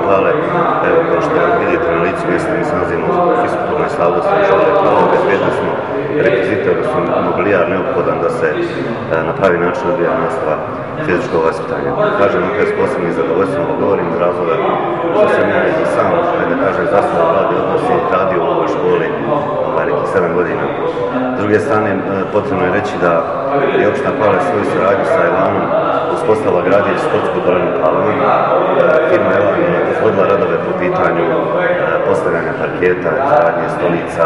Pale. Evo, kao što vidite na licu mjesta, mi se nalazimo u fiskulturnoj sali Osnovne škole Pale. Obezbijedili smo rekvizite, odnosno mobilijar neophodan da se na pravi način odvija nastava fizičkog vaspitanja. Kažem, opet s posebnim zadovoljstvom govorim iz razloga što sam ja i sam, da kažem, zasnovan Vladi odnosi radio u ovoj školi nekih 7 godina. S druge strane, potrebno je reći da je opština Pale svoju saradnju sa Elanom uspostavila gradeći sportsku dvoranu Palama. Firma Elan je izvodila radove po pitanju postavljanja parketa, izgradnje stolica,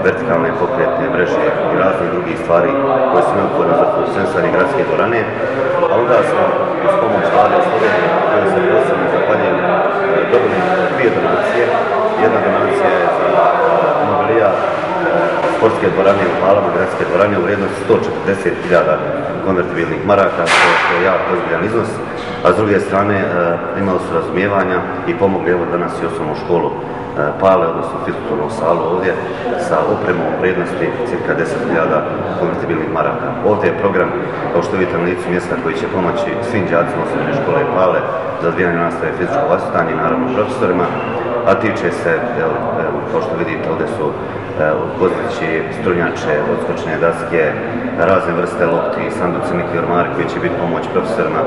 vertikalne pokretne mreže i raznih drugih stvari koje su neophodne za funkcionisanje gradske dvorane. A onda smo uz pomoć Vlade Slovenije, koje se posebno zahvaljujem, dobili 2 donacije. Jedna donacija je za mobilijar sportske dvorane u Palama, gradske dvorane u vrijednosti 140.000 konvertibilnih maraka, što je jako ozbiljan iznos, a s druge strane imali su razumijevanja i pomogli evo danas i osnovnu školu Pale, odnosno fiskulturnu salu ovdje sa opremom u vrijednosti cirka 10.000 konvertibilnih maraka. Ovdje je program, kao što vidite na licu mjesta, koji će pomoći svim đacima osnovne škole Pale za odvijanje nastave fizičkog vaspitanja i naravno profesorima, a tiče se, kao što vidite, ovdje su kozlići, strunjače, odskočne, daske, razne vrste lopti, sanduci, neki ormari koji će biti pomoć profesorima.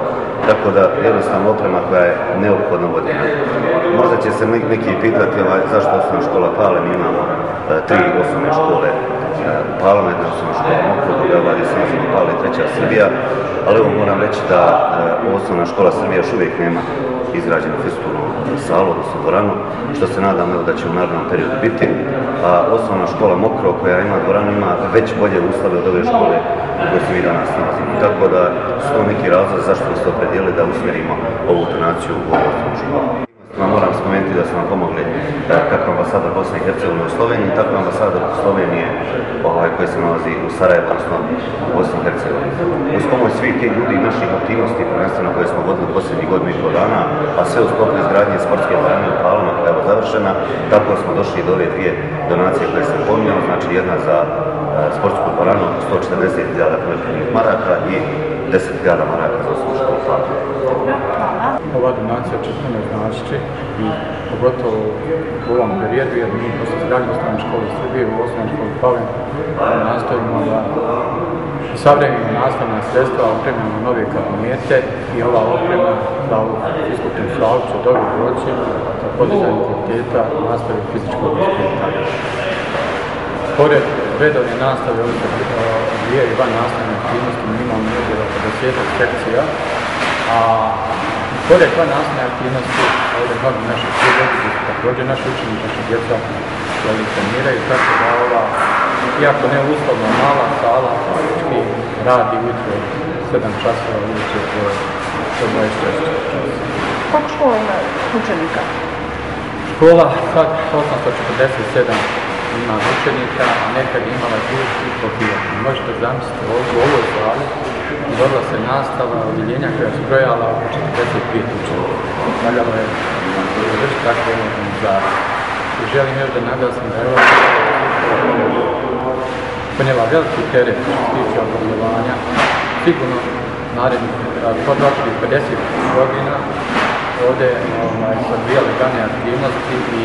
Tako da jednostavno oprema koja je neophodno vodljena. Možda će se neki pitati zašto osnovna škola Pale, mi imamo 3 osnovne škole u Palama, jedna osnovna škola Mokro, druga Vladi Slovenije, Pale i 3. Srbija, ali evo moram reći da osnovna škola Srbija još uvijek nema izgrađenu fiskulturnu salu, odnosno dvoranu, što se nadam da će u narednom periodu biti. A osnovna škola Mokro, koja ima dvoranu, ima već bolje uslove od ove škole u kojoj se mi danas nalazimo. Tako da su to neki razlozi zašto smo se opredijelili da usmjerimo ovu donaciju u ovu osnovnu školu. Moram spomenuti da su nam pomogli kako ambasador Bosne i Hercegovine u Sloveniji, tako ambasador Slovenije koji se nalazi u Sarajevu, odnosno u Bosni i Hercegovini. Uz pomoć svih tih ljudi i naših aktivnosti, prvenstveno koje smo vodili posljednjih godinu i pol dana, a sve u sklopu izgradnje sportske dvorane u Palama koja je završena, tako smo došli do ove 2 donacije koje sam pominjao, znači jedna za sportsku dvoranu 140.000 konvertibilnih maraka i 10.000 maraka za osnovnu školu Pale. Ova donacija će puno značiti i pogotovo u ovom periodu, jer mi posle izgradnje osnovne škole Srbije u osnovnoj školi Pale nastojimo da savremenimo nastavna sredstva, opremimo nove kabinete i ova oprema za ovu fiskulturnu salu će dobro proći za podizanje kvaliteta nastave fizičkog vaspitanja. Pored redovne nastave odvijaju i van nastavne aktivnosti, mi imamo negdje oko 10 sekcija, a pored van nastavne aktivnosti ovdje mnogi naši studenti, također naši učenici, naši djeca treniraju, tako da ova, iako ne uslovno mala sala, praktički radi ujutro 7 časova, uvijek do 26 časa. Koliko škola ima učenika? Škola sad 847 ima učenika, a nekad je imala 2.500. Možete zamisliti u ovoj sali izvodila se nastava odjeljenja koja je zbrojala oko 45 učenika. Valjalo je završiti takvu organizaciju. I želim još da naglasim da je ova ponijela veliki teret što se tiče obrazovanja. Sigurno narednih podlačnih 50 godina ovdje su odvijale dane aktivnosti i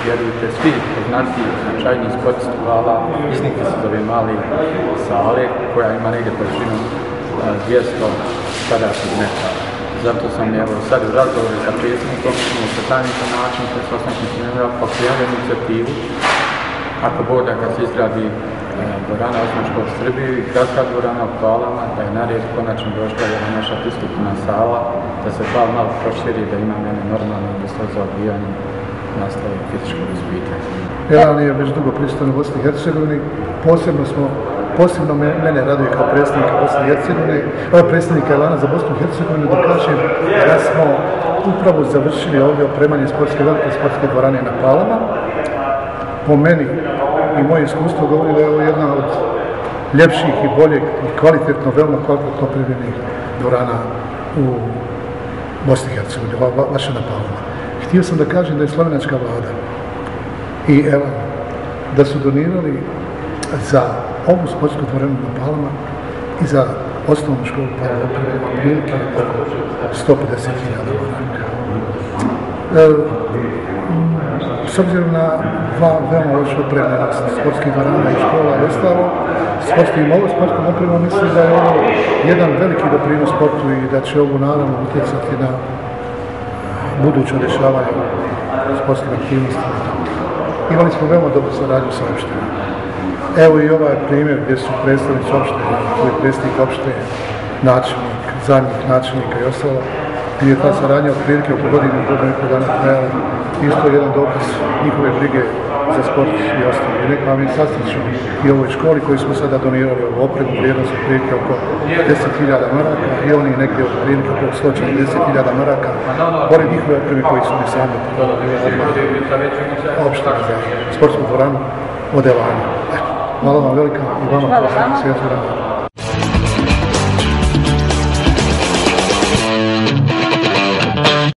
vjerujte, svi poznati značajniji sportstivala iznikli se za ove male sale koja ima negdje površinu 200 kvadratnih metara. Zato sam sad u razgovoru sa predsjednikom, sa tajnikom načelnika, sa osnovnim pokrenuli inicijativu. Ako Bog da kad se izgradi dvorana osnovne škole Srbije i gradska dvorana u Palama, da je na red konačno došla jedna naša fiskulturna sala, da se Pal malo proširi, da imamo jedne normalne uslove za odvijanje nastave fizičkog vaspitanja. Elan je već dugo prisutan u Bosni i Hercegovini. Posebno mene raduje kao predsjednika Bosne i Hercegovine, predsjednika Elana za Bosnu i Hercegovinu, da kažem da smo upravo završili ovdje opremanje velike sportske dvorane na Palama. Po meni i moje iskustvo govori da je ovo jedna od ljepših i boljeg i veoma kvalitetno opremljenih dvorana u Bosni i Hercegovini, vaša na Palama. Htio sam da kažem da je slovenačka vlada i Elan da su donirali za ovu sportsku dvoranu na Palama i za osnovnu školu Palama otprilike oko 150.000 maraka. S obzirom na veoma lošu opremljenost sportskih dvorana i škola i ostalo, sportskom opremom mislim da je ovo jedan veliki doprinos sportu i da će ovo naravno utjecati na buduće dešavanje sportskim aktivnostima. Imali smo veoma dobru saradnju sa opštinom. Evo i ovaj primjer gdje su predstavnici opštine, tu je predsjednik opštine, načelnik, zamjenik načelnika i ostalo, gdje je ta saradnja otprilike oko godinu dana trajala. Isto je jedan dokaz njihove brige za sport i ostalo. I neka vam je sastiću i ovoj školi koju smo sada donirali ovu opremu, vrijednost otprilike oko 10.000 maraka i oni negdje otprilike oko 140.000 maraka, pored njihove opreme koji su mi sami opština za sportsku dvoranu od Elana. Hvala vam velika i vama.